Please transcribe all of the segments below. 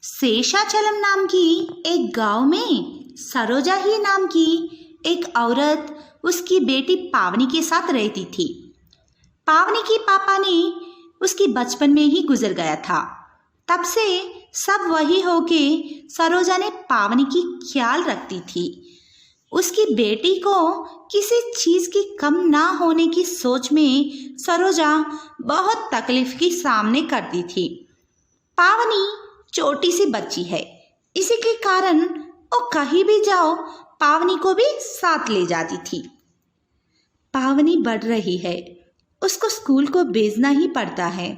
शेषाचलम नाम की एक गांव में सरोजा ही नाम की एक औरत उसकी बेटी पावनी के साथ रहती थी। पावनी की पापा ने उसकी बचपन में ही गुजर गया था। तब से सब वही हो के सरोजा ने पावनी की ख्याल रखती थी। उसकी बेटी को किसी चीज की कम ना होने की सोच में सरोजा बहुत तकलीफ की सामने करती थी। पावनी छोटी सी बच्ची है, इसी के कारण वो कहीं भी जाओ पावनी को भी साथ ले जाती थी। पावनी बढ़ रही है, उसको स्कूल को भेजना ही पड़ता है।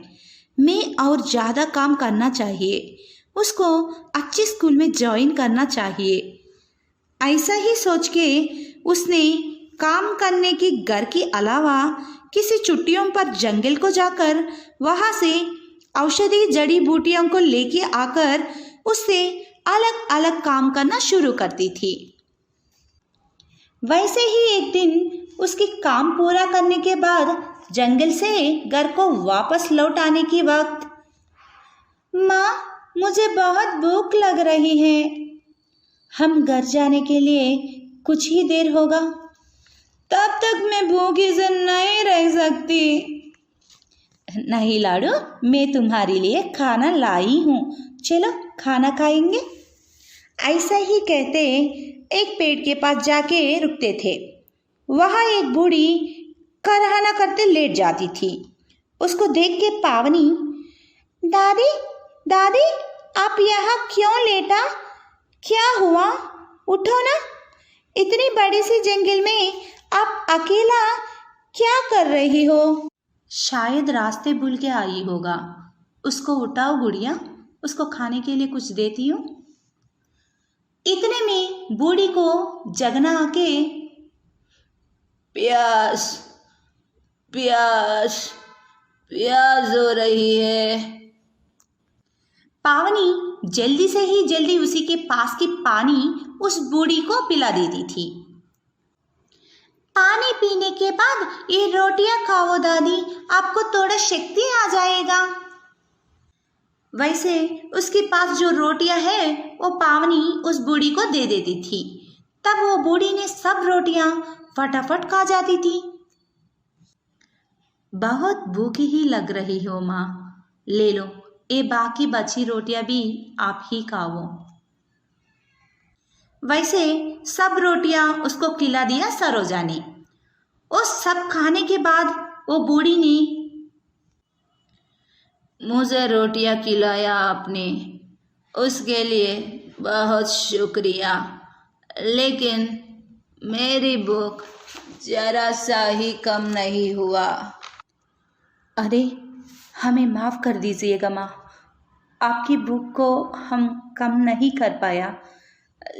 मैं और ज़्यादा काम करना चाहिए, उसको अच्छे स्कूल में ज्वाइन करना चाहिए। ऐसा ही सोच के उसने काम करने की घर के अलावा किसी छुट्टियों पर जंगल को जाकर वहाँ से औषधि जड़ी बूटियों को लेके आकर उससे अलग अलग काम करना शुरू करती थी। वैसे ही एक दिन उसकी काम पूरा करने के बाद जंगल से घर को वापस लौट आने की वक्त, माँ मुझे बहुत भूख लग रही है। हम घर जाने के लिए कुछ ही देर होगा, तब तक मैं भूखी से नहीं रह सकती। नहीं लाडू, मैं तुम्हारे लिए खाना लाई हूँ, चलो खाना खाएंगे। ऐसा ही कहते एक पेड़ के पास जाके रुकते थे। वहाँ एक बूढ़ी करहना करते लेट जाती थी। उसको देख के पावनी, दादी दादी आप यहाँ क्यों लेटा? क्या हुआ? उठो ना। इतनी बड़ी सी जंगल में आप अकेला क्या कर रही हो? शायद रास्ते भूल के आई होगा। उसको उठाओ गुड़िया, उसको खाने के लिए कुछ देती हूँ। इतने में बूढ़ी को जगना आके, प्यास प्यास प्यास हो रही है। पावनी जल्दी से ही जल्दी उसी के पास की पानी उस बूढ़ी को पिला देती थी। पानी पीने के बाद ये रोटियां खाओ दादी, आपको थोड़ा शक्ति आ जाएगा। वैसे उसके पास जो रोटियां है वो पावनी उस बूढ़ी को दे देती थी। तब वो बूढ़ी ने सब रोटियां फटाफट खा जाती थी। बहुत भूखी ही लग रही हो माँ, ले लो, ये बाकी बची रोटियां भी आप ही खाओ। वैसे सब रोटियां उसको खिला दिया सरोजा ने। उस सब खाने के बाद वो बूढ़ी ने, मुझे रोटियां खिलाया आपने, उसके लिए बहुत शुक्रिया, लेकिन मेरी भूख जरा सा ही कम नहीं हुआ। अरे हमें माफ़ कर दीजिएगा माँ, आपकी भूख को हम कम नहीं कर पाया,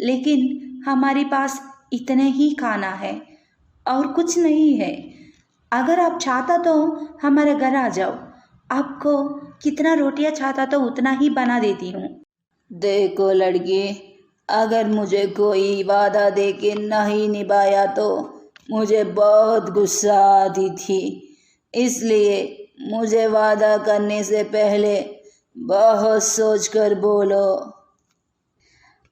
लेकिन हमारे पास इतने ही खाना है और कुछ नहीं है। अगर आप चाहता तो हमारे घर आ जाओ, आपको कितना रोटियां चाहता तो उतना ही बना देती हूँ। देखो लड़की, अगर मुझे कोई वादा दे के नहीं निभाया तो मुझे बहुत गुस्सा आती थी, इसलिए मुझे वादा करने से पहले बहुत सोचकर बोलो।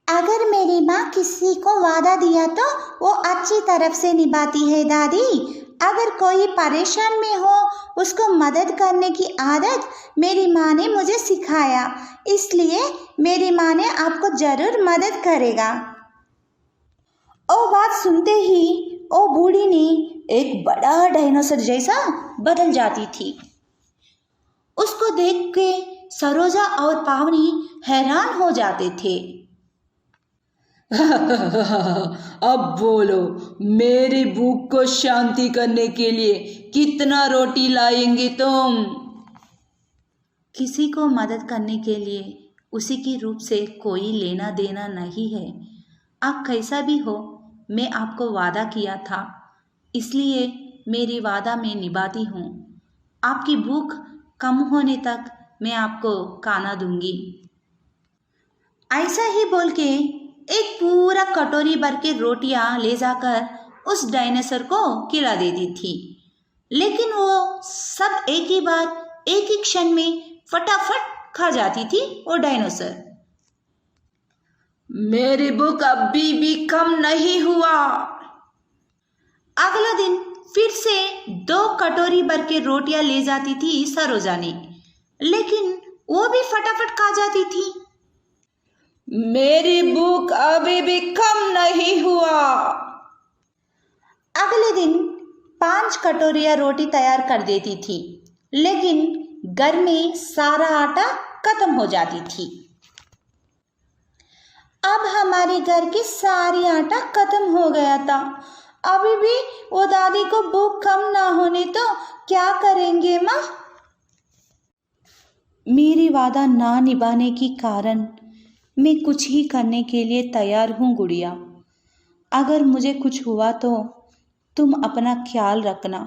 अगर मेरी माँ किसी को वादा दिया तो वो अच्छी तरफ से निभाती है दादी। अगर कोई परेशान में हो उसको मदद करने की आदत मेरी माँ ने मुझे सिखाया, इसलिए मेरी माँ ने आपको जरूर मदद करेगा। ओ बात सुनते ही ओ बूढ़ी ने एक बड़ा डायनासोर जैसा बदल जाती थी। उसको देख के सरोजा और पावनी हैरान हो जाते थे। अब बोलो, मेरी भूख को शांति करने के लिए कितना रोटी लाएंगे तुम? किसी को मदद करने के लिए उसी के रूप से कोई लेना देना नहीं है। आप कैसा भी हो, मैं आपको वादा किया था, इसलिए मेरी वादा मैं निभाती हूँ। आपकी भूख कम होने तक मैं आपको खाना दूंगी। ऐसा ही बोल के एक पूरा कटोरी भर के रोटियां ले जाकर उस डायनासोर को खिला देती थी, लेकिन वो सब एक ही बार एक ही क्षण में फटाफट खा जाती थी वो डायनासोर। मेरी भूख अभी भी कम नहीं हुआ। अगला दिन फिर से 2 कटोरी भर के रोटियां ले जाती थी सरोजा ने, लेकिन वो भी फटाफट खा जाती थी। मेरी भूख अभी भी कम नहीं हुआ। अगले दिन 5 कटोरियां रोटी तैयार कर देती थी, लेकिन घर में सारा आटा खत्म हो जाती थी। अब हमारे घर की सारी आटा खत्म हो गया था। अभी भी वो दादी को भूख कम ना होने तो क्या करेंगे माँ? मेरी वादा ना निभाने के कारण मैं कुछ ही करने के लिए तैयार हूँ गुड़िया। अगर मुझे कुछ हुआ तो तुम अपना ख्याल रखना।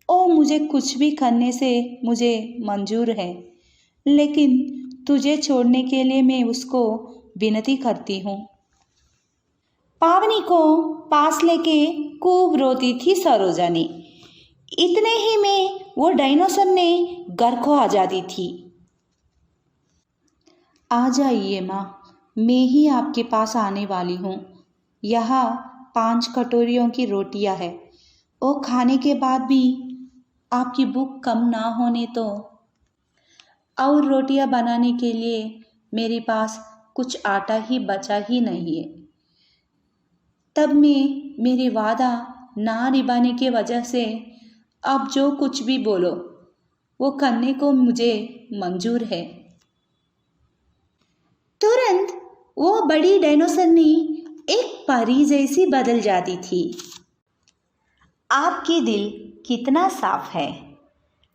ओ मुझे कुछ भी करने से मुझे मंजूर है, लेकिन तुझे छोड़ने के लिए मैं उसको विनती करती हूँ। पावनी को पास लेके खूब रोती थी सरोजा ने। इतने ही में वो डायनासोर ने घर को आ जाती थी। आ जाइए माँ, मैं ही आपके पास आने वाली हूँ। यहाँ 5 कटोरियों की रोटियाँ है। वो खाने के बाद भी आपकी भूख कम ना होने तो और रोटियाँ बनाने के लिए मेरे पास कुछ आटा ही बचा ही नहीं है। तब मैं मेरी वादा ना निभाने की वजह से अब जो कुछ भी बोलो वो करने को मुझे मंजूर है। तुरंत वो बड़ी डायनासोर ने एक परी जैसी बदल जाती थी। आपकी दिल कितना साफ है।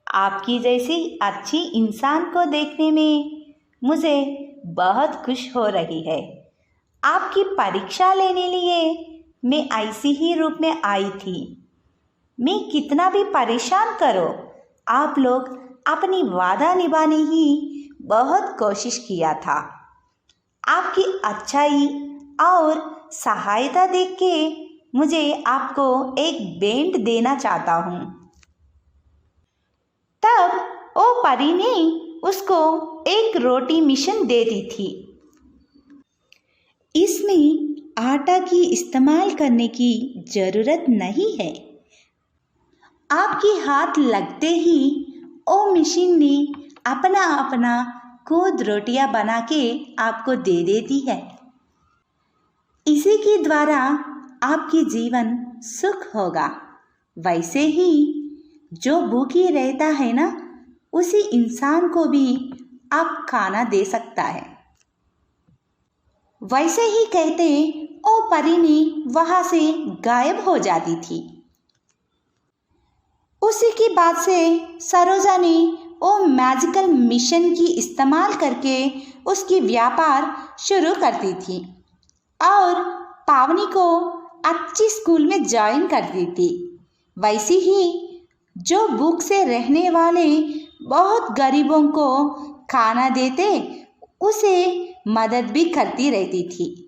आपकी जैसी अच्छी इंसान को देखने में मुझे बहुत खुश हो रही है। आपकी परीक्षा लेने लिए मैं ऐसी ही रूप में आई थी। मैं कितना भी परेशान करो, आप लोग अपनी वादा निभाने ही बहुत कोशिश किया था। आपकी अच्छाई और सहायता देख के मुझे आपको एक बेंट देना चाहता हूँ। तब वो परी ने उसको एक रोटी मिशन दे दी थी। इसमें आटा की इस्तेमाल करने की जरूरत नहीं है। आपके हाथ लगते ही ओ मशीन ने अपना अपना खुद रोटियां बना के आपको दे देती है। इसी के द्वारा आपकी जीवन सुख होगा। वैसे ही जो भूखी रहता है ना, उसी इंसान को भी आप खाना दे सकता है। वैसे ही कहते ओ परी ने वहां से गायब हो जाती थी। उसी की बात से सरोजा ने वो मैजिकल मिशन की इस्तेमाल करके उसकी व्यापार शुरू करती थी और पावनी को अच्छी स्कूल में ज्वाइन करती थी। वैसे ही जो भूख से रहने वाले बहुत गरीबों को खाना देते, उसे मदद भी करती रहती थी।